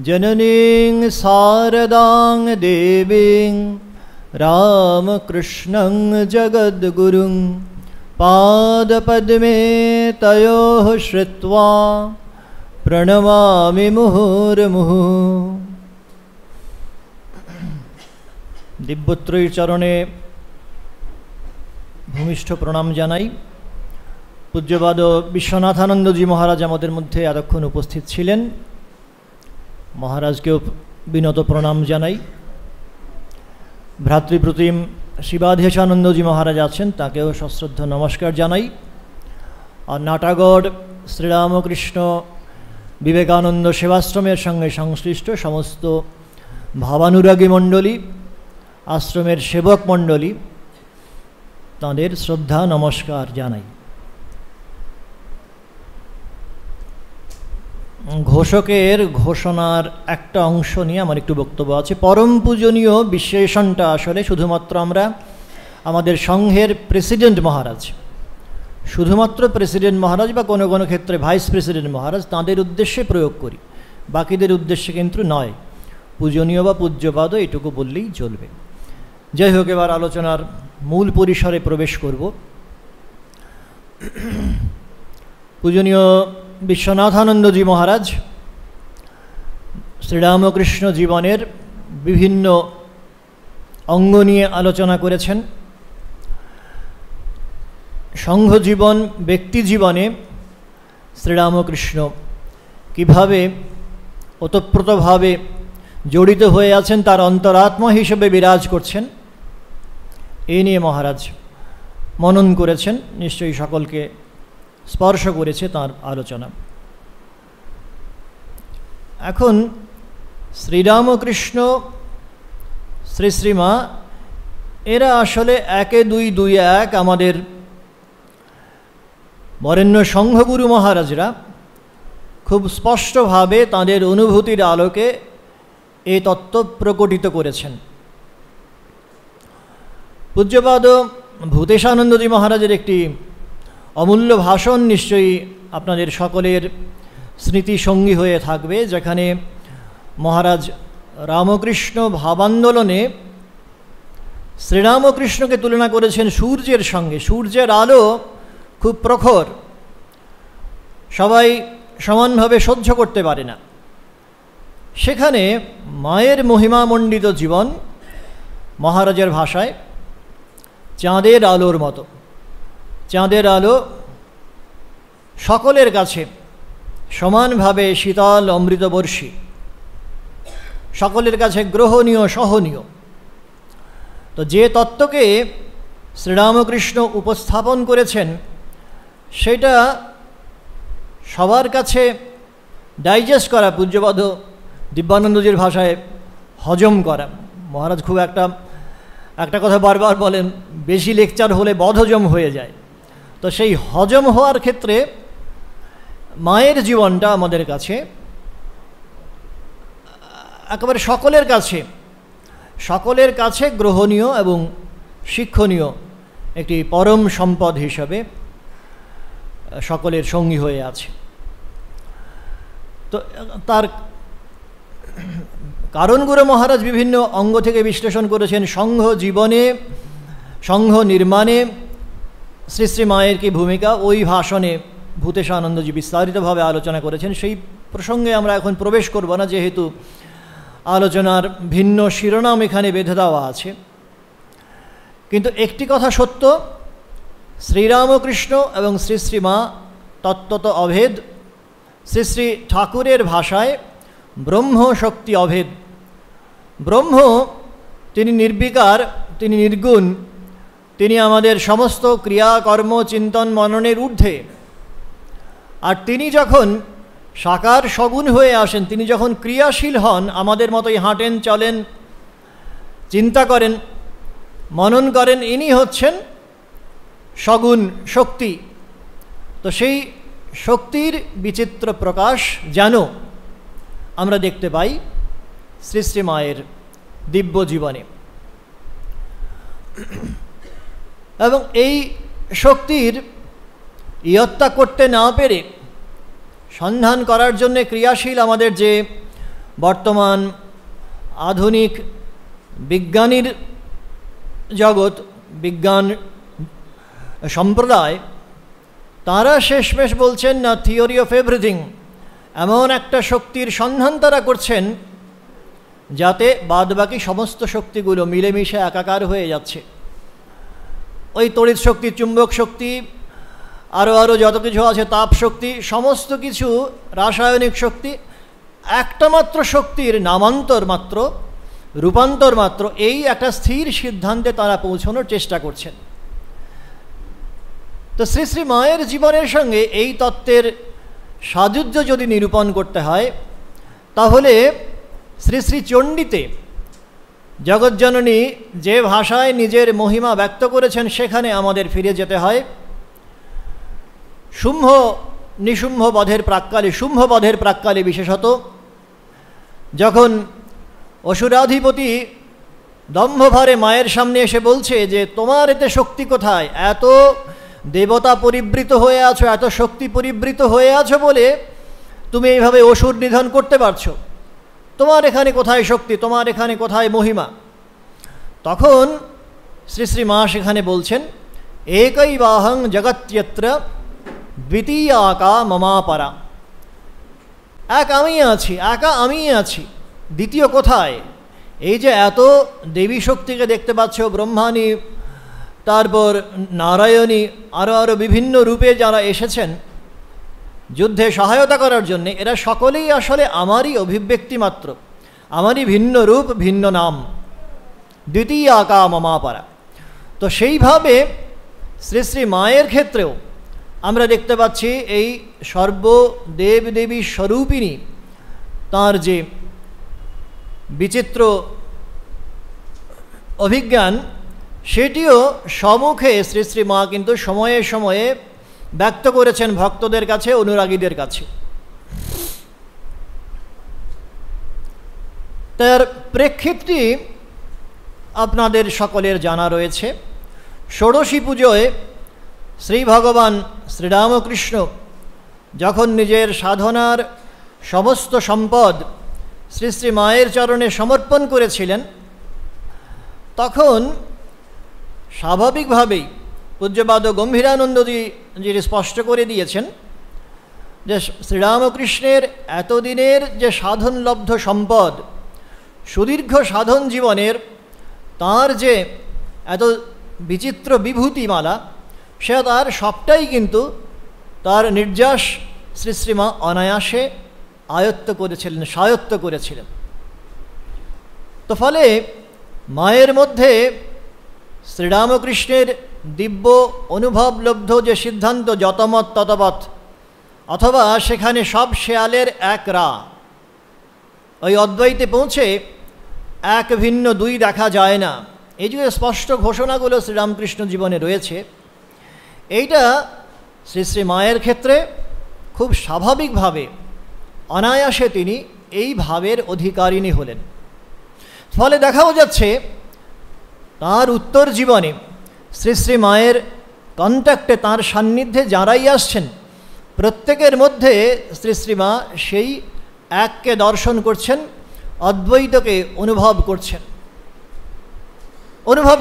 जननीं शारदां देवीं रामकृष्णं जगद्गुरुं पादपद्मे तयोः श्रुत्वा प्रणमामि मुहुर्मुहुः। दिव्यत्रयीर चरणे भूमिष्ठ प्रणाम जानाई। पूज्यपाद विश्वनाथानंदजी महाराज आमादेर मध्य एतक्षण उपस्थित छिलेन, महाराजकेও विনত प्रणाम जानाई। भ्रातृप्रतिम शिवाधीशानंदजी महाराज आছেন, ताकेও सश्रद्ध नमस्कार जानाई। और नाटागढ़ श्रीरामकृष्ण विवेकानंद सेवाश्रमेर संगे संश्लिष्ट समस्त भावानुरागी मंडली, आश्रमेर सेवक मंडली, ताদের श्रद्धा नमस्कार जानाई। घोषकेर घोषणार एक अंश निये आमार एकटु बक्तव्य आछे। परम पूजनीय विशेषणटा आसले शुधुमात्र आमरा आमादेर संघेर प्रेसिडेंट महाराज, शुधुमात्र प्रेसिडेंट महाराज बा कोनो कोनो क्षेत्रे भाइस प्रेसिडेंट महाराज तादेर उद्देश्ये प्रयोग करी, बाकीदेर उद्देश्ये किन्तु नय। पूजनीय बा पूज्यपाद एटुकु बोललेई चलबे। যাই হোক, এবার আলোচনার মূল পরিসরে প্রবেশ করব। পূজনীয় বিশ্বনাথানন্দজি মহারাজ শ্রীরামকৃষ্ণ জীবনের বিভিন্ন অঙ্গ নিয়ে আলোচনা করেছেন। সংঘ জীবন, ব্যক্তি জীবনে শ্রীরামকৃষ্ণ কীভাবে ওতপ্রোতভাবে জড়িত হয়ে আছেন, তার অন্তরাত্মা হিসেবে বিরাজ করছেন, এই নিয়ে মহারাজ মনন করেছেন। নিশ্চয়ই সকলকে স্পর্শ করেছে তার আলোচনা। এখন শ্রীরামকৃষ্ণ, শ্রী শ্রীমা এরা আসলে একে দুই দুই এক আমাদের বরেণ্য সংঘগুরু মহারাজরা খুব স্পষ্টভাবে তাঁদের অনুভূতির আলোকে এই তত্ত্ব প্রকটিত করেছেন। পূজ্যপাদ ভূতেশানন্দজি মহারাজের একটি অমূল্য ভাষণ নিশ্চয়ই আপনাদের সকলের স্মৃতিসঙ্গী হয়ে থাকবে, যেখানে মহারাজ রামকৃষ্ণ ভাবান্দোলনে শ্রীরামকৃষ্ণকে তুলনা করেছেন সূর্যের সঙ্গে। সূর্যের আলো খুব প্রখর, সবাই সমানভাবে সহ্য করতে পারে না। সেখানে মায়ের মহিমামণ্ডিত জীবন মহারাজের ভাষায় চাঁদের আলোর মতো। চাঁদের আলো সকলের কাছে সমানভাবে শীতল অমৃতবর্ষী, সকলের কাছে গ্রহণীয়, সহনীয়। তো যে তত্ত্বকে শ্রীরামকৃষ্ণ উপস্থাপন করেছেন সেটা সবার কাছে ডাইজেস্ট করা, পূজ্যপাদ দিব্যানন্দজির ভাষায় হজম করা। মহারাজ খুব একটা কথা বারবার বলেন, বেশি লেকচার হলে বদহজম হয়ে যায়। তো সেই হজম হওয়ার ক্ষেত্রে মায়ের জীবনটা আমাদের কাছে একেবারে সকলের কাছে গ্রহণীয় এবং শিক্ষণীয় একটি পরম সম্পদ হিসাবে সকলের সঙ্গী হয়ে আছে। তো তার কারণগুলো মহারাজ বিভিন্ন অঙ্গ থেকে বিশ্লেষণ করেছেন। সংঘ জীবনে, সংঘ নির্মাণে শ্রী শ্রী মায়ের কি ভূমিকা, ওই ভাষণে ভূতেশানন্দজি বিস্তারিতভাবে আলোচনা করেছেন। সেই প্রসঙ্গে আমরা এখন প্রবেশ করব না, যেহেতু আলোচনার ভিন্ন শিরোনাম এখানে বেঁধে দেওয়া আছে। কিন্তু একটি কথা সত্য, শ্রীরামকৃষ্ণ এবং শ্রী শ্রী মা তত্ত্বত অভেদ। শ্রী শ্রী ঠাকুরের ভাষায় ব্রহ্ম শক্তি অভেদ। ব্রহ্ম তিনি নির্বিকার, তিনি নির্গুণ, তিনি আমাদের সমস্ত ক্রিয়াকর্ম চিন্তন মননের ঊর্ধ্বে। আর তিনি যখন সাকার সগুণ হয়ে আসেন, তিনি যখন ক্রিয়াশীল হন, আমাদের মতোই হাঁটেন, চলেন, চিন্তা করেন, মনন করেন, ইনি হচ্ছেন সগুণ শক্তি। তো সেই শক্তির বিচিত্র প্রকাশ যেন আমরা দেখতে পাই শ্রী শ্রী মায়ের দিব্য জীবনে। এবং এই শক্তির ইয়ত্তা করতে না পেরে সন্ধান করার জন্য ক্রিয়াশীল আমাদের যে বর্তমান আধুনিক বিজ্ঞানীর জগৎ, বিজ্ঞান সম্প্রদায়, তারা শেষমেশ বলছেন না থিওরি অফ এভরিথিং, এমন একটা শক্তির সন্ধান তারা করছেন যাতে বাদবাকি সমস্ত শক্তিগুলো মিলেমিশে একাকার হয়ে যাচ্ছে। ওই তড়িৎ শক্তি, চুম্বক শক্তি, আরও যত কিছু আছে, তাপ শক্তি, সমস্ত কিছু রাসায়নিক শক্তি, একটা মাত্র শক্তির নামান্তর মাত্র, রূপান্তর মাত্র, এই একটা স্থির সিদ্ধান্তে তারা পৌঁছানোর চেষ্টা করছেন। তো শ্রী শ্রী মায়ের জীবনের সঙ্গে এই তত্ত্বের সাযুজ্য যদি নিরূপণ করতে হয়, তাহলে শ্রী শ্রী চণ্ডীতে জগজ্জননী যে ভাষায় নিজের মহিমা ব্যক্ত করেছেন সেখানে আমাদের ফিরে যেতে হয়। শুম্ভ নিশুম্ভ বধের প্রাক্কালে, শুম্ভ বধের প্রাক্কালে বিশেষত, যখন অসুরাধিপতি দম্ভভারে মায়ের সামনে এসে বলছে যে তোমার এতে শক্তি কোথায়, এত দেবতা পরিবৃত হয়ে আছো, এত শক্তি পরিবৃত হয়ে আছো বলে তুমি এইভাবে অসুর নিধন করতে পারছো, তোমার এখানে কোথায় শক্তি, তোমার এখানে কোথায় মহিমা? তখন শ্রী শ্রী মা সেখানে বলছেন, একৈবাহং জগত্যত্র দ্বিতীয়াকা মমাপরা, এক আমি আছি, একা আমি আছি, দ্বিতীয় কোথায়? এই যে এত দেবী শক্তিকে দেখতে পাচ্ছ, ব্রহ্মাণী, তারপর নারায়ণী, আরও বিভিন্ন রূপে যারা এসেছেন যুদ্ধে সহায়তা করার জন্যে, এরা সকলেই আসলে আমারই অভিব্যক্তি মাত্র, আমারই ভিন্ন রূপ, ভিন্ন নাম, দ্বিতীয় আকা মমাপারা। তো সেইভাবে শ্রী শ্রী মায়ের ক্ষেত্রেও আমরা দেখতে পাচ্ছি এই সর্বদেব দেবী স্বরূপিণী তার যে বিচিত্র অভিজ্ঞান, সেটিও সম্মুখে শ্রী শ্রী মা কিন্তু সময়ে সময়ে ব্যক্ত করেছেন ভক্তদের কাছে, অনুরাগীদের কাছে। তার প্রেক্ষিতটি আপনাদের সকলের জানা রয়েছে। ষোড়শী পুজোয় শ্রী ভগবান শ্রীরামকৃষ্ণ যখন নিজের সাধনার সমস্ত সম্পদ শ্রী শ্রী মায়ের চরণে সমর্পণ করেছিলেন, তখন স্বাভাবিকভাবেই পূজ্যপাদ গম্ভীরানন্দজি স্পষ্ট করে দিয়েছেন যে শ্রীরামকৃষ্ণের এতদিনের যে সাধনলব্ধ সম্পদ, সুদীর্ঘ সাধন জীবনের তার যে এত বিচিত্র বিভূতিমালা, সে তার সবটাই কিন্তু তার নির্যাস শ্রী শ্রীমা অনায়াসে আয়ত্ত করেছিলেন, স্বায়ত্ত করেছিলেন। তো ফলে মায়ের মধ্যে শ্রীরামকৃষ্ণের দিব্য অনুভবলব্ধ যে সিদ্ধান্ত, যতমত ততবৎ, অথবা সেখানে সব শেয়ালের এক রা, ওই অদ্বৈতে পৌঁছে এক ভিন্ন দুই দেখা যায় না, এই যে স্পষ্ট ঘোষণাগুলো শ্রীরামকৃষ্ণ জীবনে রয়েছে, এইটা শ্রী শ্রী মায়ের ক্ষেত্রে খুব স্বাভাবিকভাবে অনায়াসে তিনি এই ভাবের অধিকারিণী হলেন। ফলে দেখাও যাচ্ছে তার উত্তর জীবনে শ্রী শ্রী মায়ের কন্ট্যাক্টে, তাঁর সান্নিধ্যে যারাই আসছেন প্রত্যেকের মধ্যে শ্রী শ্রীমা সেই এককে দর্শন করছেন, অদ্বৈতকে অনুভব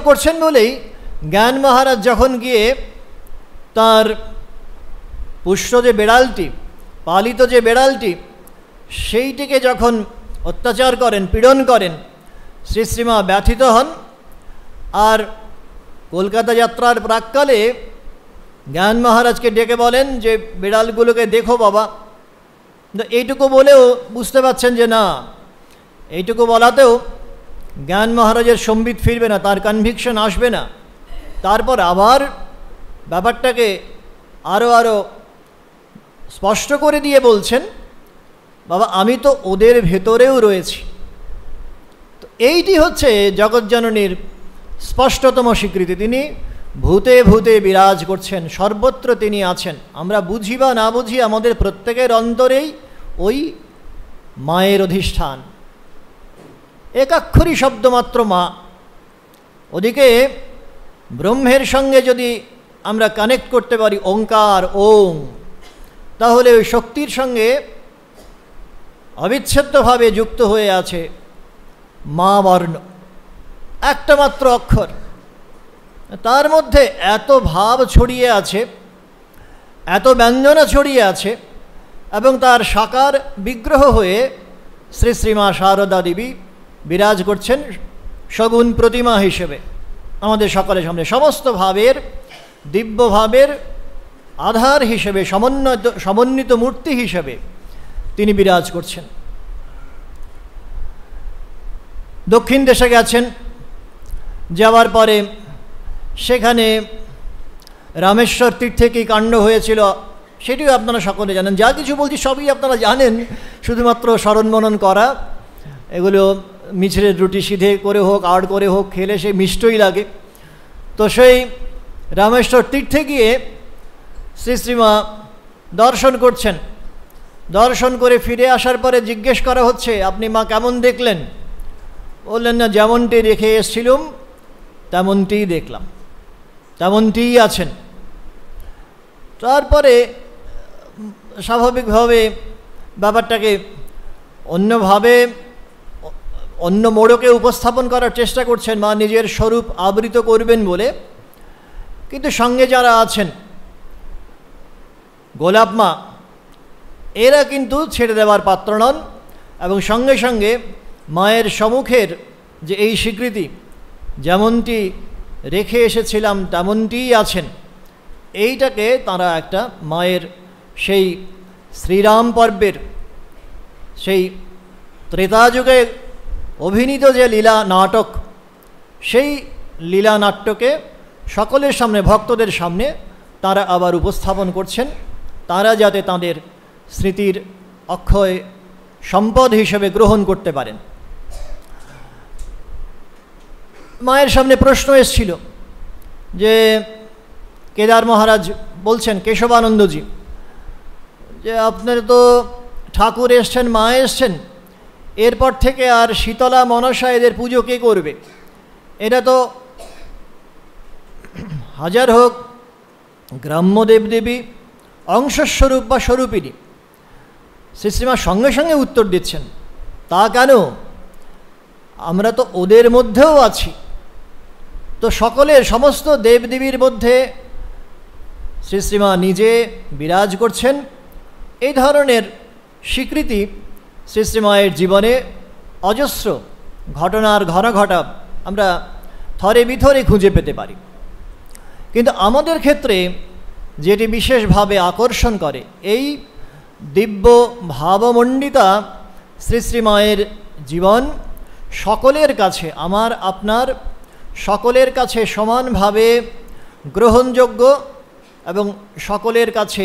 করছেন বলেই জ্ঞান মহারাজ যখন গিয়ে তার পুষ্ট যে বেড়ালটি, পালিত যে বেড়ালটি, সেইটিকে যখন অত্যাচার করেন, পীড়ন করেন, শ্রী শ্রীমা ব্যথিত হন। আর কলকাতা যাত্রার প্রাক্কালে জ্ঞান মহারাজকে ডেকে বলেন যে বিড়ালগুলোকে দেখো বাবা। এইটুকু বলেও বুঝতে পারছেন যে না, এইটুকু বলাতেও জ্ঞান মহারাজের সম্বিত ফিরবে না, তার কনভিকশন আসবে না। তারপর আবার ব্যাপারটাকে আরও স্পষ্ট করে দিয়ে বলছেন, বাবা আমি তো ওদের ভেতরেও রয়েছি। তো এইটি হচ্ছে জগজ্জননীর স্পষ্টতম স্বীকৃতি, তিনি ভূতে ভূতে বিরাজ করছেন, সর্বত্র তিনি আছেন। আমরা বুঝি বা না বুঝি, আমাদের প্রত্যেকের অন্তরেই ওই মায়ের অধিষ্ঠান, একাক্ষরী শব্দমাত্র মা। ওদিকে ব্রহ্মের সঙ্গে যদি আমরা কানেক্ট করতে পারি ওঙ্কার, ওং, তাহলে ওই শক্তির সঙ্গে অবিচ্ছেদ্যভাবে যুক্ত হয়ে আছে মা বর্ণ, একটা মাত্র অক্ষর, তার মধ্যে এত ভাব ছড়িয়ে আছে, এত ব্যঞ্জনা ছড়িয়ে আছে, এবং তার সাকার বিগ্রহ হয়ে শ্রী শ্রীমা শারদা দেবী বিরাজ করছেন সগুণ প্রতিমা হিসেবে আমাদের সকলের সামনে, সমস্ত ভাবের দিব্য ভাবের আধার হিসেবে, সমন্বিত মূর্তি হিসেবে তিনি বিরাজ করছেন। দক্ষিণ দেশে গেছেন, যাওয়ার পরে সেখানে রামেশ্বর তীর্থে কী কাণ্ড হয়েছিল সেটিও আপনারা সকলে জানেন। যা কিছু বলছি সবই আপনারা জানেন, শুধুমাত্র স্মরণ মনন করা, এগুলো মিছরের রুটি সিধে করে হোক আড় করে হোক খেলে সে মিষ্টই লাগে। তো সেই রামেশ্বর তীর্থে গিয়ে শ্রী শ্রীমা দর্শন করছেন। দর্শন করে ফিরে আসার পরে জিজ্ঞেস করা হচ্ছে, আপনি মা কেমন দেখলেন? বললেন, না, যেমনটি রেখে এসেছিলুম তেমনটিই দেখলাম, তেমনটিই আছেন। তারপরে স্বাভাবিকভাবে ব্যাপারটাকে অন্যভাবে, অন্য মোড়কে উপস্থাপন করার চেষ্টা করছেন মা নিজের স্বরূপ আবৃত করবেন বলে। কিন্তু সঙ্গে যারা আছেন, গোলাপ মা, এরা কিন্তু ছেড়ে দেওয়ার পাত্র নন, এবং সঙ্গে সঙ্গে মায়ের সম্মুখের যে এই স্বীকৃতি, যেমনটি রেখে এসেছিলাম তেমনটিই আছেন, এইটাকে তারা একটা মায়ের সেই শ্রীরাম পর্বের, সেই ত্রেতাযুগে অভিনীত যে লীলা নাটক, সেই লীলা নাট্যকে সকলের সামনে, ভক্তদের সামনে তারা আবার উপস্থাপন করছেন, তারা যাতে তাদের স্মৃতির অক্ষয় সম্পদ হিসেবে গ্রহণ করতে পারেন। মায়ের সামনে প্রশ্ন এসেছিল যে কেদার মহারাজ বলছেন, কেশবানন্দজি, যে আপনার তো ঠাকুর এসছেন, মা এসছেন, এরপর থেকে আর শীতলা মনসা এদের পুজো কে করবে? এটা তো হাজার হোক গ্রাম্য দেবদেবী অংশস্বরূপ বা স্বরূপিণী। শ্রীশ্রীমা সঙ্গে সঙ্গে উত্তর দিচ্ছেন, তা কেন, আমরা তো ওদের মধ্যেও আছি। তো সকলের, সমস্ত দেবদেবীর মধ্যে শ্রীশ্রীমা নিজে বিরাজ করছেন। এই ধরনের স্বীকৃতি শ্রীশ্রীমায়ের জীবনে অজস্র ঘটনার ঘটা আমরা থরে বিথরে খুঁজে পেতে পারি। কিন্তু আমাদের ক্ষেত্রে যেটি বিশেষভাবে আকর্ষণ করে, এই দিব্য ভাবমণ্ডিতা শ্রীশ্রীমায়ের জীবন সকলের কাছে, আমার আপনার সকলের কাছে সমানভাবে গ্রহণযোগ্য এবং সকলের কাছে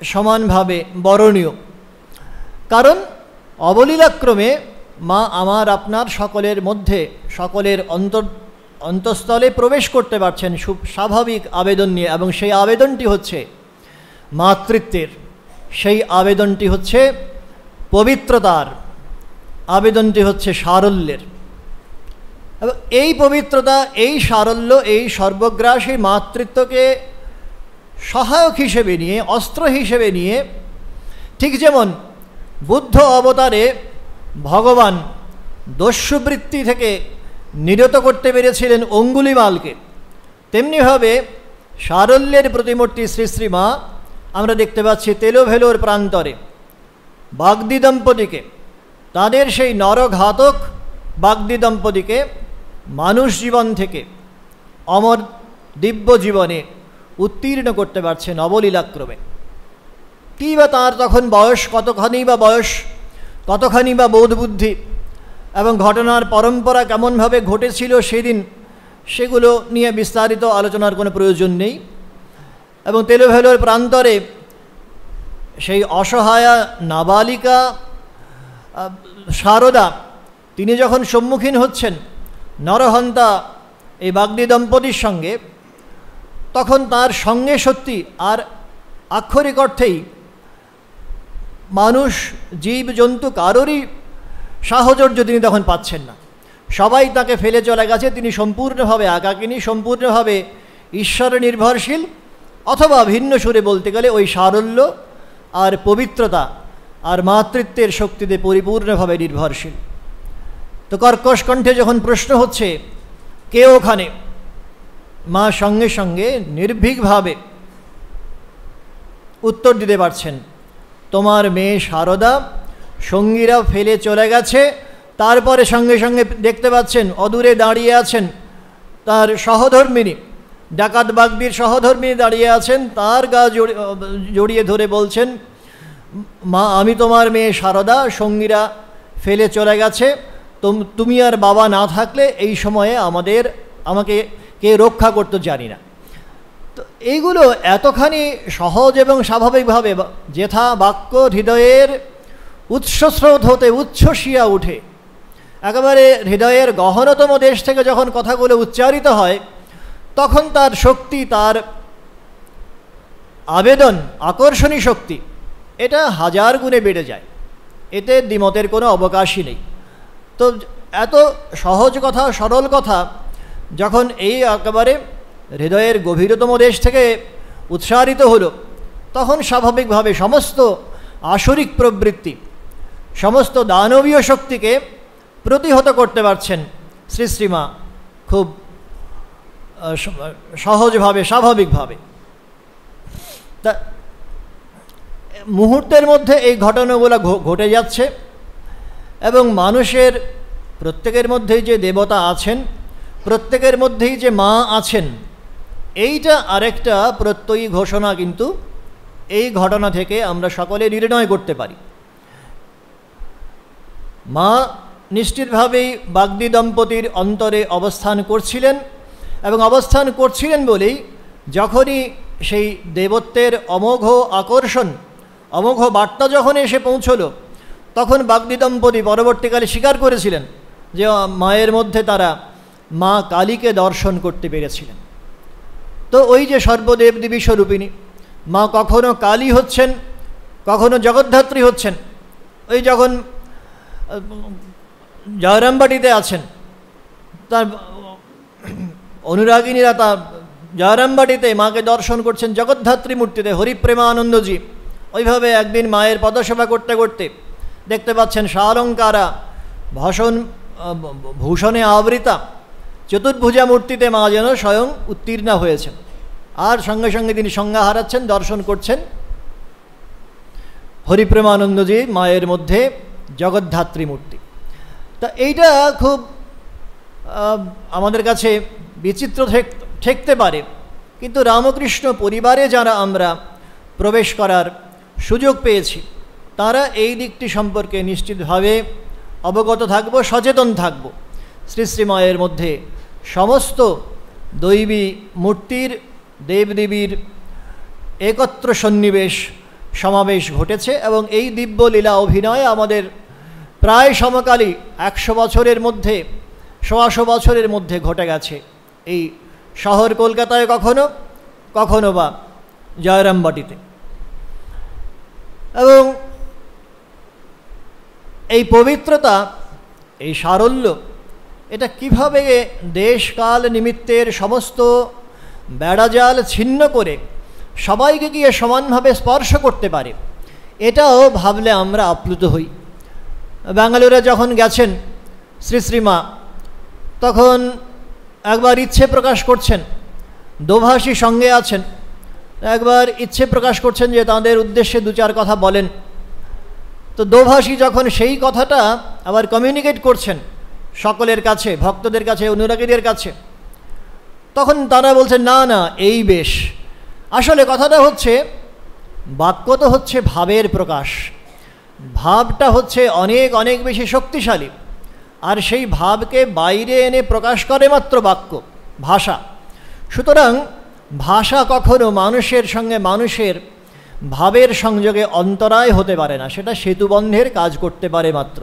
সমানভাবে বরণীয়। কারণ অবলীলাক্রমে মা আমার আপনার সকলের মধ্যে, সকলের অন্তঃস্থলে প্রবেশ করতে পারছেন স্বাভাবিক আবেদন নিয়ে, এবং সেই আবেদনটি হচ্ছে মাতৃত্বের, সেই আবেদনটি হচ্ছে পবিত্রতার, আবেদনটি হচ্ছে সারল্যের। এবং এই পবিত্রতা, এই সারল্য, এই সর্বগ্রাসী মাতৃত্বকে সহায়ক হিসেবে নিয়ে, অস্ত্র হিসেবে নিয়ে, ঠিক যেমন বুদ্ধ অবতারে ভগবান দস্যুবৃত্তি থেকে নিরত করতে পেরেছিলেন অঙ্গুলিমালকে, তেমনিভাবে সারল্যের প্রতিমূর্তি শ্রী শ্রীমা আমরা দেখতে পাচ্ছি তেলোভেলোর প্রান্তরে বাগদি দম্পতিকে, তাদের সেই নরঘাতক বাগদি দম্পতিকে মানুষ জীবন থেকে অমর দিব্য জীবনে উত্তীর্ণ করতে পারছেন অবলীলাক্রমে। কী বা তার তখন বয়স, কতখানি বা বোধবুদ্ধি এবং ঘটনার পরম্পরা কেমনভাবে ঘটেছিল সেদিন, সেগুলো নিয়ে বিস্তারিত আলোচনার কোনো প্রয়োজন নেই। এবং তেলোভেলোর প্রান্তরে সেই অসহায়া নাবালিকা শারদা, তিনি যখন সম্মুখীন হচ্ছেন নরহন্তা এই বাগদি দম্পতির সঙ্গে, তখন তার সঙ্গে সত্যি আর আক্ষরিক অর্থেই মানুষ, জীব জন্তু কারোরই সাহচর্য তিনি তখন পাচ্ছেন না। সবাই তাকে ফেলে চলে গেছে, তিনি সম্পূর্ণভাবে একাকিনী, সম্পূর্ণভাবে ঈশ্বর নির্ভরশীল, অথবা ভিন্ন সুরে বলতে গেলে ওই সারল্য আর পবিত্রতা আর মাতৃত্বের শক্তিতে পরিপূর্ণভাবে নির্ভরশীল। তো কর্কশ কণ্ঠে যখন প্রশ্ন হচ্ছে কে ওখানে, মা সঙ্গে সঙ্গে নির্ভীকভাবে উত্তর দিতে পারছেন, তোমার মেয়ে শারদা, সঙ্গীরা ফেলে চলে গেছে। তারপরে সঙ্গে সঙ্গে দেখতে পাচ্ছেন অদূরে দাঁড়িয়ে আছেন তার সহধর্মিণী, ডাকাত বাগদির সহধর্মিণী দাঁড়িয়ে আছেন, তার গা জড়িয়ে ধরে বলছেন, মা আমি তোমার মেয়ে শারদা, সঙ্গীরা ফেলে চলে গেছে, তুমি আর বাবা না থাকলে এই সময়ে আমাকে কে রক্ষা করতে জানি না। তো এইগুলো এতখানি সহজ এবং স্বাভাবিকভাবে যেথা বাক্য হৃদয়ের উৎসস্রোত হতে উচ্ছ্বসিয়া উঠে, একেবারে হৃদয়ের গহনতম দেশ থেকে যখন কথাগুলো উচ্চারিত হয়, তখন তার শক্তি, তার আবেদন, আকর্ষণী শক্তি, এটা হাজার গুণে বেড়ে যায়। এতে দ্বিমতের কোনো অবকাশই নেই। তো এত সহজ কথা, সরল কথা যখন এই একেবারে হৃদয়ের গভীরতম দেশ থেকে উৎসারিত হলো, তখন স্বাভাবিকভাবে সমস্ত আসরিক প্রবৃত্তি, সমস্ত দানবীয় শক্তিকে প্রতিহত করতে পারছেন শ্রী শ্রীমা খুব সহজভাবে, স্বাভাবিকভাবে। তা মুহূর্তের মধ্যে এই ঘটনাগুলো ঘটে যাচ্ছে এবং মানুষের প্রত্যেকের মধ্যেই যে দেবতা আছেন, প্রত্যেকের মধ্যেই যে মা আছেন, এইটা আরেকটা প্রত্যয়ী ঘোষণা কিন্তু এই ঘটনা থেকে আমরা সকলে নির্ণয় করতে পারি। মা নিশ্চিতভাবেই বাগদি দম্পতির অন্তরে অবস্থান করছিলেন এবং অবস্থান করছিলেন বলেই যখনই সেই দেবত্বের অমোঘ আকর্ষণ, অমোঘ বার্তা যখন এসে পৌঁছল, তখন বাগদি দম্পতি পরবর্তীকালে স্বীকার করেছিলেন যে মায়ের মধ্যে তারা মা কালীকে দর্শন করতে পেরেছিলেন। তো ওই যে সর্বদেবদেবী স্বরূপিণী মা কখনো কালী হচ্ছেন, কখনো জগদ্ধাত্রী হচ্ছেন। ওই যখন জয়রামবাটিতে আছেন, তার অনুরাগিনীরা তার জয়রামবাটিতে মাকে দর্শন করছেন জগদ্ধাত্রী মূর্তিতে, হরিপ্রেমানন্দজি। ওইভাবে একদিন মায়ের পদসেবা করতে করতে দেখতে পাচ্ছেন সালঙ্কারা ভূষণে আবৃতা চতুর্ভুজা মূর্তিতে মা যেন স্বয়ং উত্তীর্ণা হয়েছেন, আর সঙ্গে সঙ্গে তিনি সংজ্ঞা হারাচ্ছেন, দর্শন করছেন হরিপ্রেমানন্দজি মায়ের মধ্যে জগদ্ধাত্রী মূর্তি। তা এইটা খুব আমাদের কাছে বিচিত্র ঠেকতে পারে, কিন্তু রামকৃষ্ণ পরিবারে যারা আমরা প্রবেশ করার সুযোগ পেয়েছি, তারা এই দিকটি সম্পর্কে নিশ্চিতভাবে অবগত থাকব, সচেতন থাকব। শ্রী শ্রী মায়ের মধ্যে সমস্ত দৈবী মূর্তির, দেবদেবীর একত্র সন্নিবেশ, সমাবেশ ঘটেছে এবং এই দিব্য লীলা অভিনয় আমাদের প্রায় সমকালী 100 বছরের মধ্যে, 100 বছরের মধ্যে ঘটে গেছে। এই শহর কলকাতায় কখনো, কখনো বা জয়রামবাটিতে। এবং এই পবিত্রতা, এই সারল্য, এটা কিভাবে দেশকাল নিমিত্তের সমস্ত বেড়াজাল ছিন্ন করে সবাইকে গিয়ে সমানভাবে স্পর্শ করতে পারে, এটাও ভাবলে আমরা আপ্লুত হই। ব্যাঙ্গালোরে যখন গেছেন শ্রী শ্রীমা, তখন একবার ইচ্ছে প্রকাশ করছেন, দোভাষী সঙ্গে আছেন, একবার ইচ্ছে প্রকাশ করছেন যে তাদের উদ্দেশ্যে 2-4 কথা বলেন। তো দোভাষী যখন সেই কথাটা আবার কমিউনিকেট করছেন সকলের কাছে, ভক্তদের কাছে, অনুরাগীদের কাছে, তখন তারা বলছেন না না এই বেশ। আসলে কথাটা হচ্ছে, বাক্য তো হচ্ছে ভাবের প্রকাশ, ভাবটা হচ্ছে অনেক অনেক বেশি শক্তিশালী, আর সেই ভাবকে বাইরে এনে প্রকাশ করে মাত্র বাক্য, ভাষা। সুতরাং ভাষা কখনো মানুষের সঙ্গে মানুষের ভাবের সংযোগে অন্তরায় হতে পারে না, সেটা সেতুবন্ধের কাজ করতে পারে মাত্র।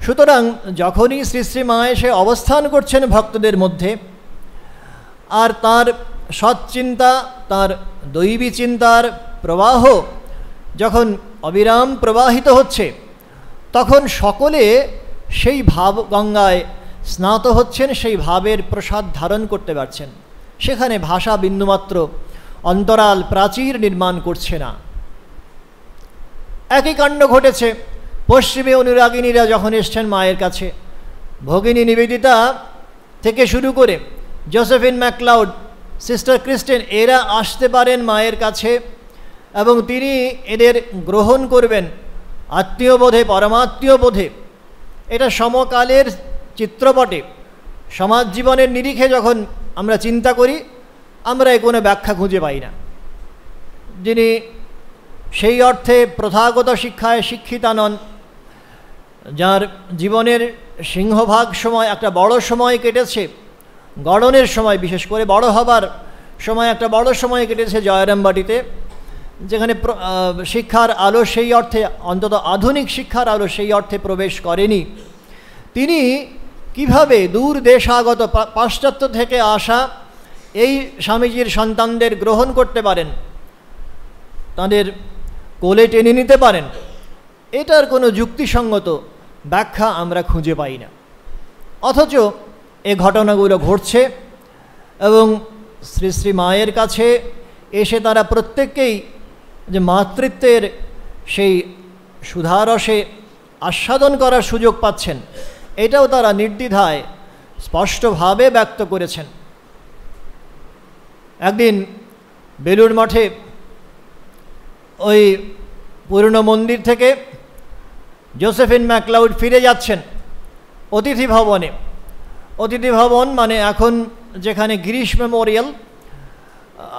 সুতরাং যখনই শ্রী শ্রী মা এসে অবস্থান করছেন ভক্তদের মধ্যে, আর তার সৎচিন্তা, তার দৈবী চিন্তার প্রবাহ যখন অবিরাম প্রবাহিত হচ্ছে, তখন সকলে সেই ভাব গঙ্গায় স্নাত হচ্ছেন, সেই ভাবের প্রসাদ ধারণ করতে পারছেন। সেখানে ভাষা বিন্দুমাত্র অন্তরাল প্রাচীর নির্মাণ করছে না। একই কাণ্ড ঘটেছে। পশ্চিমী অনুরাগিনীরা যখন এসছেন মায়ের কাছে, ভগিনী নিবেদিতা থেকে শুরু করে জোসেফিন ম্যাকলাউড, সিস্টার ক্রিস্টিন, এরা আসতে পারেন মায়ের কাছে এবং তিনি এদের গ্রহণ করবেন আত্মীয়বোধে, পরমাত্মীয় বোধে। এটা সমকালের চিত্রপটে, সমাজ জীবনের নিরিখে যখন আমরা চিন্তা করি, আমরা এ কোনো ব্যাখ্যা খুঁজে পাই না। যিনি সেই অর্থে প্রথাগত শিক্ষায় শিক্ষিতা নন, যার জীবনের সিংহভাগ সময়, একটা বড় সময় কেটেছে গড়নের সময়, বিশেষ করে বড় হবার সময় একটা বড় সময় কেটেছে জয়রামবাটিতে, যেখানে শিক্ষার আলো সেই অর্থে, অন্তত আধুনিক শিক্ষার আলো সেই অর্থে প্রবেশ করেনি। তিনি কিভাবে দূর দেশাগত পাশ্চাত্য থেকে আসা এই স্বামীজির সন্তানদের গ্রহণ করতে পারেন, তাদের কোলে টেনে নিতে পারেন, এটার কোনো যুক্তিসঙ্গত ব্যাখ্যা আমরা খুঁজে পাই না। অথচ এ ঘটনাগুলো ঘটছে এবং শ্রী শ্রী মায়ের কাছে এসে তারা প্রত্যেককেই যে মাতৃত্বের সেই সুধারসে আস্বাদন করার সুযোগ পাচ্ছেন, এটাও তারা নির্দ্বিধায় স্পষ্টভাবে ব্যক্ত করেছেন। একদিন বেলুড় মঠে ওই পুরনো মন্দির থেকে জোসেফিন ম্যাকলাউড ফিরে যাচ্ছেন অতিথি ভবনে। অতিথি ভবন মানে এখন যেখানে গিরিশ মেমোরিয়াল,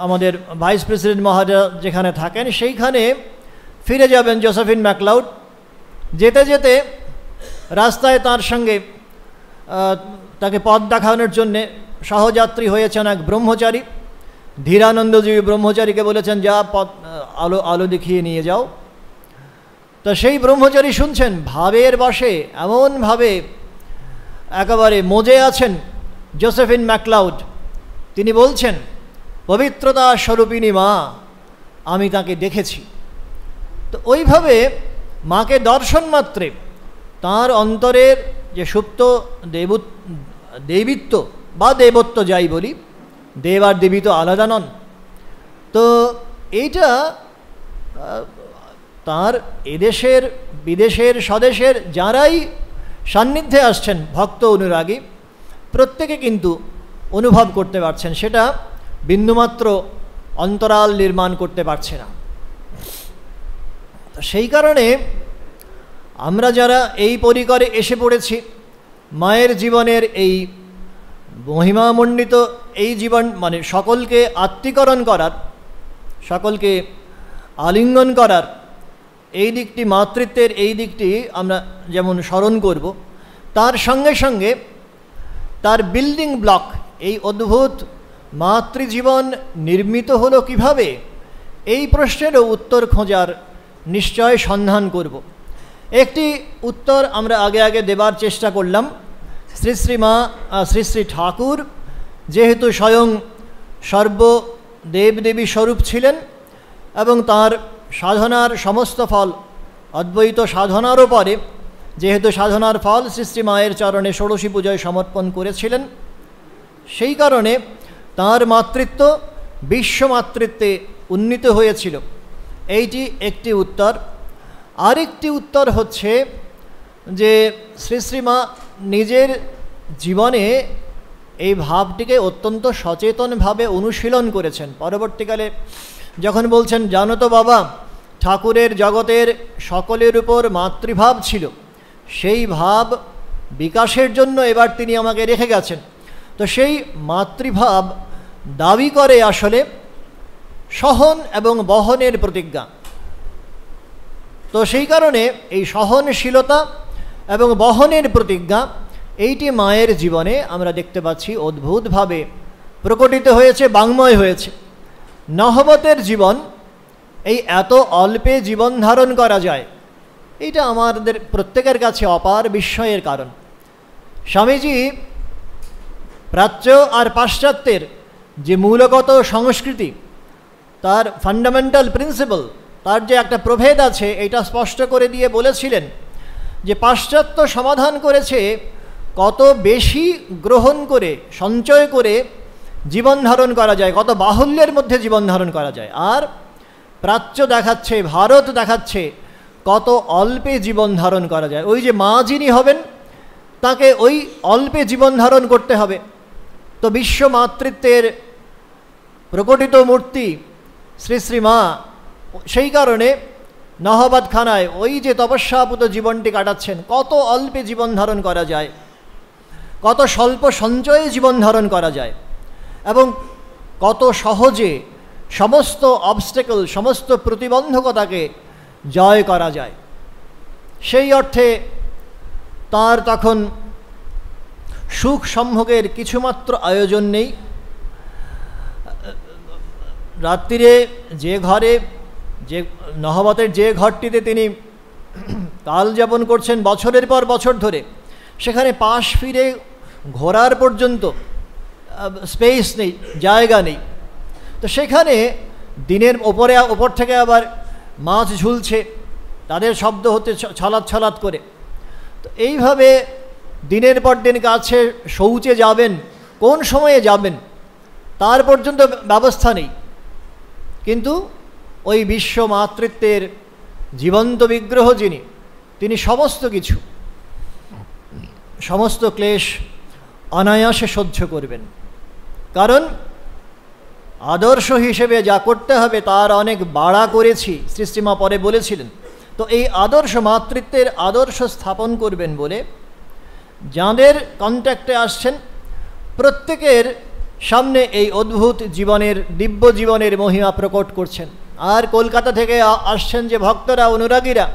আমাদের ভাইস প্রেসিডেন্ট মহারাজা যেখানে থাকেন, সেইখানে ফিরে যাবেন জোসেফিন ম্যাকলাউড। যেতে যেতে রাস্তায় তার সঙ্গে তাকে পথ দেখানোর জন্যে সহযাত্রী হয়েছেন এক ব্রহ্মচারী। ধীরানন্দজি ব্রহ্মচারীকে বলেছেন, যা পথ আলো আলো দেখিয়ে নিয়ে যাও। তো সেই ব্রহ্মচারী শুনছেন, ভাবের বশে এমনভাবে একেবারে মজে আছেন জোসেফিন ম্যাকলাউড। তিনি বলছেন, পবিত্রতা স্বরূপিণী মা, আমি তাকে দেখেছি। তো ওইভাবে মাকে দর্শন মাত্রে তাঁর অন্তরের যে সুপ্ত দেবিত্ব বা দেবত্ব যাই বলি, দেব আর দেবী তো আলাদা নন, তো এইটা তার এদেশের বিদেশের স্বদেশের যারাই সান্নিধ্যে আসছেন ভক্ত অনুরাগী, প্রত্যেকে কিন্তু অনুভব করতে পারছেন, সেটা বিন্দুমাত্র অন্তরাল নির্মাণ করতে পারছে না। সেই কারণে আমরা যারা এই পরিকরে এসে পড়েছি, মায়ের জীবনের এই মহিমামণ্ডিত এই জীবন, মানে সকলকে আত্মীকরণ করার, সকলকে আলিঙ্গন করার এই দিকটি, মাতৃত্বের এই দিকটি আমরা যেমন স্মরণ করব, তার সঙ্গে সঙ্গে তার বিল্ডিং ব্লক, এই অদ্ভুত মাতৃজীবন নির্মিত হলো কিভাবে, এই প্রশ্নেরও উত্তর খোঁজার নিশ্চয় সন্ধান করব। একটি উত্তর আমরা আগে আগে দেবার চেষ্টা করলাম। শ্রী শ্রী ঠাকুর যেহেতু স্বয়ং সর্বদেবদেবী স্বরূপ ছিলেন এবং তার সাধনার সমস্ত ফল অদ্বৈত সাধনারও পরে, যেহেতু সাধনার ফল শ্রী মায়ের চরণে ষোড়শী পূজায় সমর্পণ করেছিলেন, সেই কারণে তাঁর মাতৃত্ব বিশ্বমাতৃত্বে উন্নীত হয়েছিল। এইটি একটি উত্তর। আরেকটি উত্তর হচ্ছে যে শ্রীমা নিজের জীবনে এই ভাবটিকে অত্যন্ত সচেতনভাবে অনুশীলন করেছেন। পরবর্তীকালে যখন বলছেন, জানো তো বাবা, ঠাকুরের জগতের সকলের উপর মাতৃভাব ছিল, সেই ভাব বিকাশের জন্য এবার তিনি আমাকে রেখে গেছেন। তো সেই মাতৃভাব দাবি করে আসলে সহন এবং বহনের প্রতিজ্ঞা। তো সেই কারণে এই সহনশীলতা এবং বহনের প্রতিজ্ঞা, এইটি মায়ের জীবনে আমরা দেখতে পাচ্ছি অদ্ভুতভাবে প্রকটিত হয়েছে, বাংময় হয়েছে। নহবতের জীবন, এই এত অল্পে জীবন ধারণ করা যায়, এইটা আমাদের প্রত্যেকের কাছে অপার বিস্ময়ের কারণ। স্বামীজি প্রাচ্য আর পাশ্চাত্যের যে মূলগত সংস্কৃতি, তার ফান্ডামেন্টাল প্রিন্সিপাল, তার যে একটা প্রভেদ আছে, এটা স্পষ্ট করে দিয়ে বলেছিলেন যে পাশ্চাত্য সমাধান করেছে কত বেশি গ্রহণ করে, সঞ্চয় করে জীবন ধারণ করা যায়, কত বাহুল্যের মধ্যে জীবন ধারণ করা যায়। আর প্রাচ্য দেখাচ্ছে, ভারত দেখাচ্ছে কত অল্পে জীবন ধারণ করা যায়। ওই যে মা যিনি হবেন তাকে ওই অল্পে জীবন ধারণ করতে হবে। তো বিশ্ব মাতৃত্বের প্রকটিত মূর্তি শ্রী শ্রী মা, সেই কারণে নহবতখানায় ওই যে তপস্যাপুত জীবনটি কাটাচ্ছেন, কত অল্পে জীবন ধারণ করা যায়, কত স্বল্প সঞ্চয়ে জীবন ধারণ করা যায়, এবং কত সহজে সমস্ত অবস্টেকল, সমস্ত প্রতিবন্ধকতাকে জয় করা যায়। সেই অর্থে তার তখন সুখ সম্ভোগের কিছুমাত্র আয়োজন নেই। রাত্রিরে যে ঘরে, যে নহবতের যে ঘরটিতে তিনি কাল যাপন করছেন বছরের পর বছর ধরে, সেখানে পাশ ফিরে ঘোরার পর্যন্ত স্পেস নেই, জায়গা নেই। তো সেখানে দিনের ওপর থেকে আবার মাছ ঝুলছে, তাদের শব্দ হতে ছলাৎ ছলাৎ করে। তো এইভাবে দিনের পর দিন কাছে শৌচে যাবেন, কোন সময়ে যাবেন তার পর্যন্ত ব্যবস্থা নেই। কিন্তু ওই বিশ্ব মাতৃত্বের জীবন্ত বিগ্রহ যিনি, তিনি সমস্ত কিছু, সমস্ত ক্লেশ অনায়াসে সহ্য করবেন। কারণ আদর্শ হিসেবে যা করতে হবে তার অনেক বাড়া করেছি, শ্রীশ্রীমা পরে বলেছিলেন। তো এই আদর্শ মাতৃত্বের আদর্শ স্থাপন করবেন বলে যাঁদের কন্ট্যাক্টে আসছেন প্রত্যেকের সামনে এই অদ্ভুত জীবনের, দিব্য জীবনের মহিমা প্রকট করছেন। আর কলকাতা থেকে আসছেন যে ভক্তরা, অনুরাগীরা,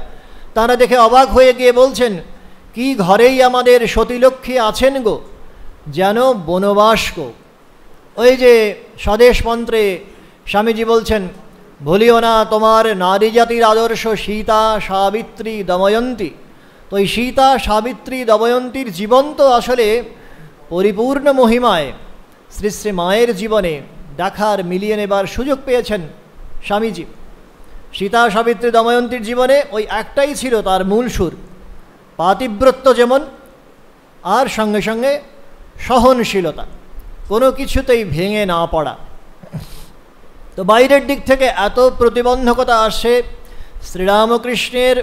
তারা দেখে অবাক হয়ে গিয়ে বলছেন, কি ঘরেই আমাদের সতীলক্ষ্মী আছেন গো, যেন বনবাস গো। ওই যে স্বদেশ মন্ত্রে স্বামীজি বলছেন, ভুলিও না তোমার নারী জাতির আদর্শ সীতা, সাবিত্রী, দময়ন্তী। তো এই সীতা, সাবিত্রী, দময়ন্তীর জীবন তো আসলে পরিপূর্ণ মহিমায় শ্রী শ্রী মায়ের জীবনে দেখার, মিলিয়ে নেবার সুযোগ পেয়েছেন স্বামীজি। সীতা, সাবিত্রী, দময়ন্তীর জীবনে ওই একটাই ছিল তার মূল সুর, পাতিব্রত্য যেমন, আর সঙ্গে সঙ্গে সহনশীলতা, কোনো কিছুতেই ভেঙে না পড়া। তো বাইরের দিক থেকে এত প্রতিবন্ধকতা আসে, শ্রীরামকৃষ্ণের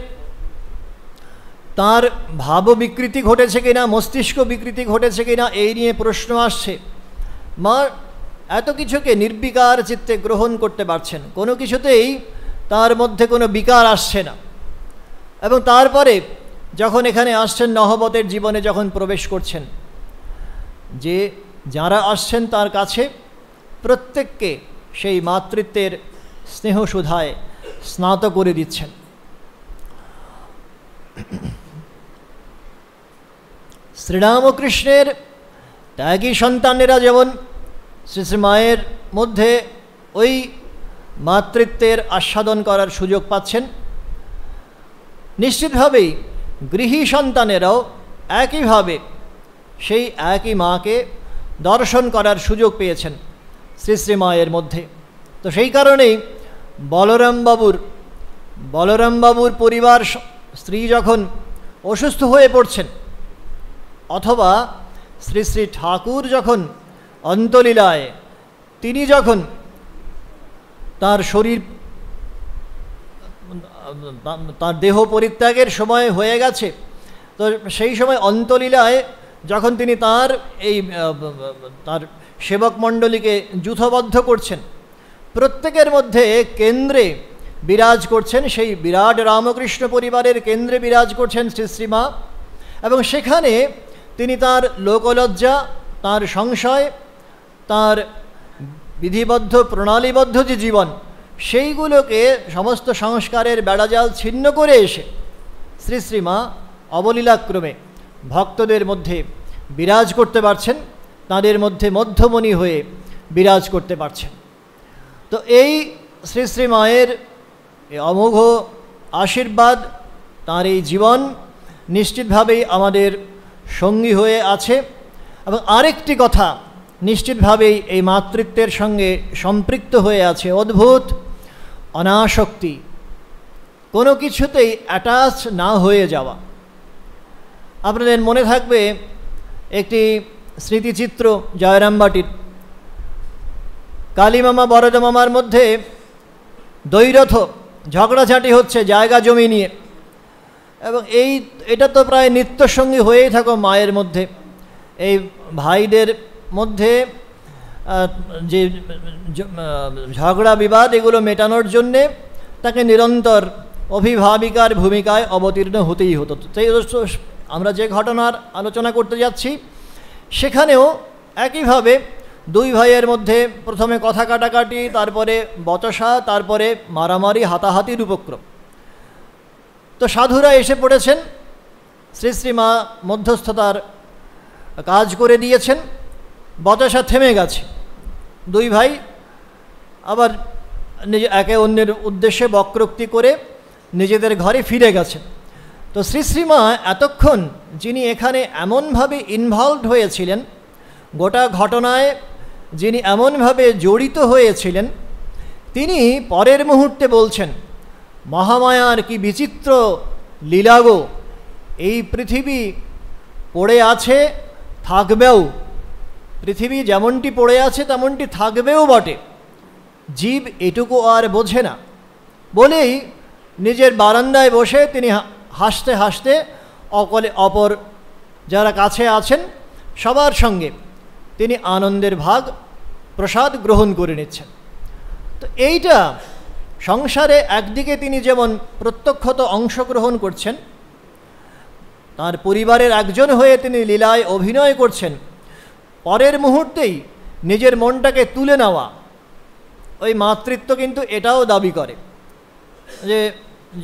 তার ভাব বিকৃতি ঘটেছে কিনা, মস্তিষ্ক বিকৃতি ঘটেছে কিনা, এই নিয়ে প্রশ্ন আসছে। মা এত কিছুকে নির্বিকার চিত্তে গ্রহণ করতে পারছেন, কোনো কিছুতেই তার মধ্যে কোনো বিকার আসছে না। এবং তারপরে যখন এখানে আসছেন, নহবতের জীবনে যখন প্রবেশ করছেন, যে যারা আসছেন তার কাছে প্রত্যেককে সেই মাতৃত্বের স্নেহসুধায় স্নাত করে দিচ্ছেন। শ্রীরামকৃষ্ণের ত্যাগী সন্তানেরা যেমন শ্রী শ্রী মায়ের মধ্যে ওই মাতৃত্বের আস্বাদন করার সুযোগ পাচ্ছেন, নিশ্চিতভাবেই গৃহী সন্তানেরাও একইভাবে সেই একই মাকে দর্শন করার সুযোগ পেয়েছেন শ্রী শ্রী মায়ের মধ্যে। তো সেই কারণেই বলরামবাবুর পরিবার স্ত্রী যখন অসুস্থ হয়ে পড়ছেন, অথবা শ্রী শ্রী ঠাকুর যখন অন্তলীলায়, তিনি যখন তার শরীর, তার দেহ পরিত্যাগের সময় হয়ে গেছে, তো সেই সময় অন্তলীলায় যখন তিনি তার তার সেবক মণ্ডলীকে যূথবদ্ধ করছেন, প্রত্যেকের মধ্যে কেন্দ্রে বিরাজ করছেন, সেই বিরাট রামকৃষ্ণ পরিবারের কেন্দ্রে বিরাজ করছেন শ্রী শ্রীমা। এবং সেখানে তিনি তার লোকলজ্জা, তার সংশয়, তার বিধিবদ্ধ প্রণালীবদ্ধ যে জীবন, সেইগুলোকে সমস্ত সংস্কারের বেড়াজাল ছিন্ন করে এসে শ্রী শ্রীমা অবলীলাক্রমে ভক্তদের মধ্যে বিরাজ করতে পারছেন, তাদের মধ্যে মধ্যমণি হয়ে বিরাজ করতে পারছেন। তো এই শ্রী শ্রী মায়ের অমোঘ আশীর্বাদ, তাঁর এই জীবন নিশ্চিতভাবেই আমাদের সঙ্গী হয়ে আছে। এবং আরেকটি কথা নিশ্চিতভাবেই এই মাতৃত্বের সঙ্গে সম্পৃক্ত হয়ে আছে, অদ্ভুত অনাসক্তি, কোনো কিছুতেই অ্যাটাচ না হয়ে যাওয়া। আপনাদের মনে থাকবে একটি স্মৃতিচিত্র জয়রামবাটির, কালীমামা বরদমামার মধ্যে দ্বৈরথ ঝগড়াঝাটি হচ্ছে জায়গা জমি নিয়ে। এবং এটা তো প্রায় নিত্যসঙ্গী হয়েই থাকো মায়ের মধ্যে। এই ভাইদের মধ্যে যে ঝগড়া বিবাদ এগুলো মেটানোর জন্যে তাকে নিরন্তর অভিভাবিকার ভূমিকায় অবতীর্ণ হতেই হতো। সেই আমরা যে ঘটনার আলোচনা করতে যাচ্ছি সেখানেও একইভাবে দুই ভাইয়ের মধ্যে প্রথমে কথা কাটাকাটি, তারপরে বচসা, তারপরে মারামারি, হাতাহাতির উপক্রম। তো সাধুরা এসে পড়েছেন, শ্রী শ্রীমা মধ্যস্থতার কাজ করে দিয়েছেন, বচসা থেমে গেছে। দুই ভাই আবার একে অন্যের উদ্দেশ্যে বক্রোক্তি করে নিজেদের ঘরে ফিরে গেছেন। তো শ্রী শ্রীমা এতক্ষণ যিনি এখানে এমনভাবে ইনভলভড হয়েছিলেন, গোটা ঘটনায় যিনি এমনভাবে জড়িত হয়েছিলেন, তিনি পরের মুহূর্তে বলছেন, মহামায়ার কি বিচিত্র লীলাগো, এই পৃথিবী পড়ে আছে, থাকবেও। পৃথিবী যেমনটি পড়ে আছে তেমনটি থাকবেও বটে, জীব এটুকু আর বোঝে না। বলেই নিজের বারান্দায় বসে তিনি হাসতে হাসতে অপর যারা কাছে আছেন সবার সঙ্গে তিনি আনন্দের ভাগ প্রসাদ গ্রহণ করে নিচ্ছেন। তো এইটা সংসারে একদিকে তিনি যেমন প্রত্যক্ষত অংশগ্রহণ করছেন, তার পরিবারের একজন হয়ে তিনি লীলায় অভিনয় করছেন, পরের মুহূর্তেই নিজের মনটাকে তুলে নেওয়া। ওই মাতৃত্ব কিন্তু এটাও দাবি করে যে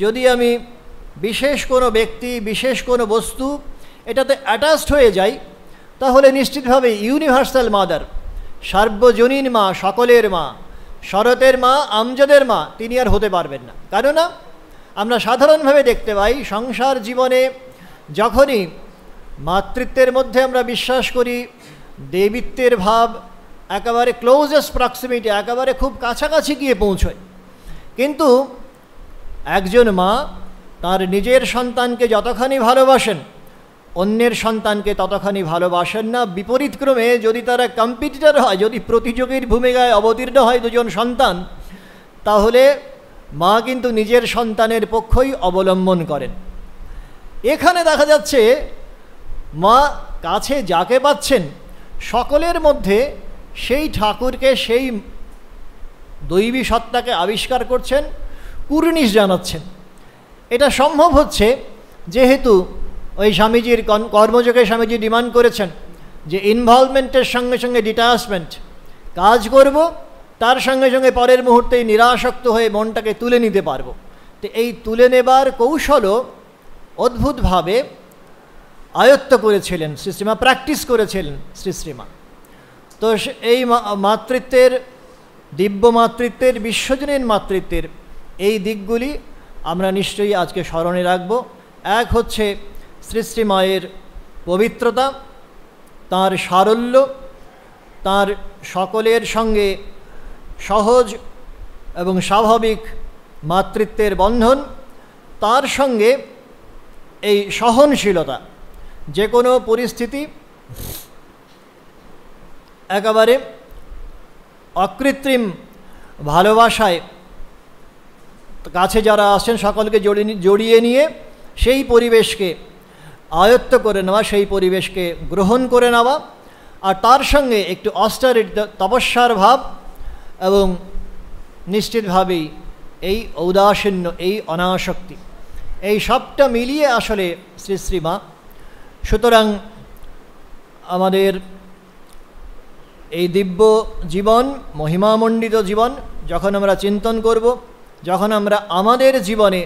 যদি আমি বিশেষ কোনো ব্যক্তি, বিশেষ কোনো বস্তু এটাতে অ্যাটাচড হয়ে যাই, তাহলে নিশ্চিতভাবে ইউনিভার্সাল মাদার, সার্বজনীন মা, সকলের মা, শরতের মা, আমজাদের মা তিনি আর হতে পারবেন না। কেননা আমরা সাধারণভাবে দেখতে পাই সংসার জীবনে যখনই মাতৃত্বের মধ্যে আমরা বিশ্বাস করি, দেবীত্বের ভাব একেবারে ক্লোজেস্ট প্রক্সিমিটি, একেবারে খুব কাছাকাছি গিয়ে পৌঁছয়। কিন্তু একজন মা তার নিজের সন্তানকে যতখানি ভালোবাসেন, অন্যের সন্তানকে ততখানি ভালোবাসেন না। বিপরীতক্রমে যদি তারা কম্পিটিটর হয়, যদি প্রতিযোগীর ভূমিকায় অবতীর্ণ হয় দুজন সন্তান, তাহলে মা কিন্তু নিজের সন্তানের পক্ষই অবলম্বন করেন। এখানে দেখা যাচ্ছে মা কাছে যাকে পাচ্ছেন সকলের মধ্যে সেই ঠাকুরকে, সেই দৈবী সত্তাকে আবিষ্কার করছেন, কুর্নিশ জানাচ্ছেন। এটা সম্ভব হচ্ছে যেহেতু ওই স্বামীজির কর্মযোগে স্বামীজি ডিমান্ড করেছেন যে ইনভলভমেন্টের সঙ্গে সঙ্গে ডিটাচমেন্ট, কাজ করব তার সঙ্গে সঙ্গে পরের মুহূর্তেই নিরাসক্ত হয়ে মনটাকে তুলে নিতে পারবো। তো এই তুলে নেবার কৌশলও অদ্ভুতভাবে আয়ত্ত করেছিলেন শ্রীশ্রীমা, প্র্যাকটিস করেছিলেন শ্রীশ্রীমা। তো এই মাতৃত্বের, দিব্য মাতৃত্বের, বিশ্বজনীন মাতৃত্বের এই দিকগুলি আমরা নিশ্চয়ই আজকে স্মরণে রাখব। এক হচ্ছে শ্রী মায়ের পবিত্রতা, তার সারল্য, তার সকলের সঙ্গে সহজ এবং স্বাভাবিক মাতৃত্বের বন্ধন, তার সঙ্গে এই সহনশীলতা, যে কোনো পরিস্থিতি একেবারে অকৃত্রিম ভালোবাসায় কাছে যারা আসেন সকলকে জড়িয়ে নিয়ে সেই পরিবেশকে আয়ত্ত করে নেওয়া, সেই পরিবেশকে গ্রহণ করে নেওয়া, আর তার সঙ্গে একটু অস্টারিটি, তপস্যার ভাব, এবং নিশ্চিতভাবেই এই ঔদাসীন্য, এই অনাসক্তি, এই সবটা মিলিয়ে আসলে শ্রীশ্রীমা। সুতরাং আমাদের এই দিব্য জীবন, মহিমামণ্ডিত জীবন যখন আমরা চিন্তন করব, যখন আমরা আমাদের জীবনে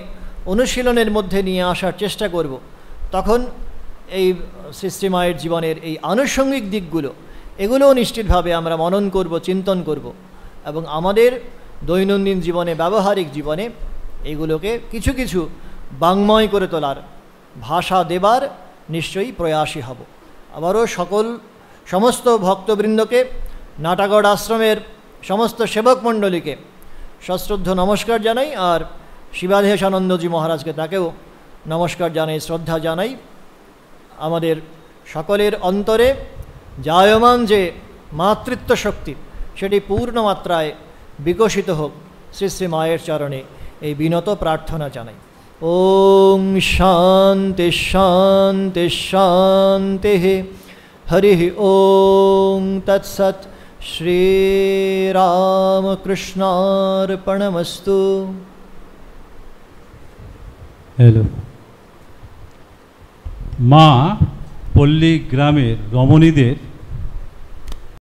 অনুশীলনের মধ্যে নিয়ে আসার চেষ্টা করব, তখন এই শ্রীশ্রীমায়ের জীবনের এই আনুষঙ্গিক দিকগুলো, এগুলোও নিশ্চিতভাবে আমরা মনন করব, চিন্তন করব, এবং আমাদের দৈনন্দিন জীবনে, ব্যবহারিক জীবনে এগুলোকে কিছু কিছু বাংময় করে তোলার, ভাষা দেবার নিশ্চয়ই প্রয়াসী হব। আবারও সমস্ত ভক্তবৃন্দকে, নাটাগড় আশ্রমের সমস্ত সেবক মণ্ডলীকে সশ্রদ্ধ নমস্কার জানাই, আর শিবাধেশানন্দজি মহারাজকে তাকেও নমস্কার জানাই, শ্রদ্ধা জানাই। আমাদের সকলের অন্তরে জায়মান যে মাতৃত্ব শক্তি, সেটি পূর্ণ মাত্রায় বিকশিত হোক শ্রী শ্রী মায়ের চরণে এই বিনত প্রার্থনা জানাই। ओम शांति शांति शांति। हरि ओम तत्सत्। श्री रामकृष्णार्पणमस्तु। हेलो मा पल्ली ग्रामेर रमणीदेर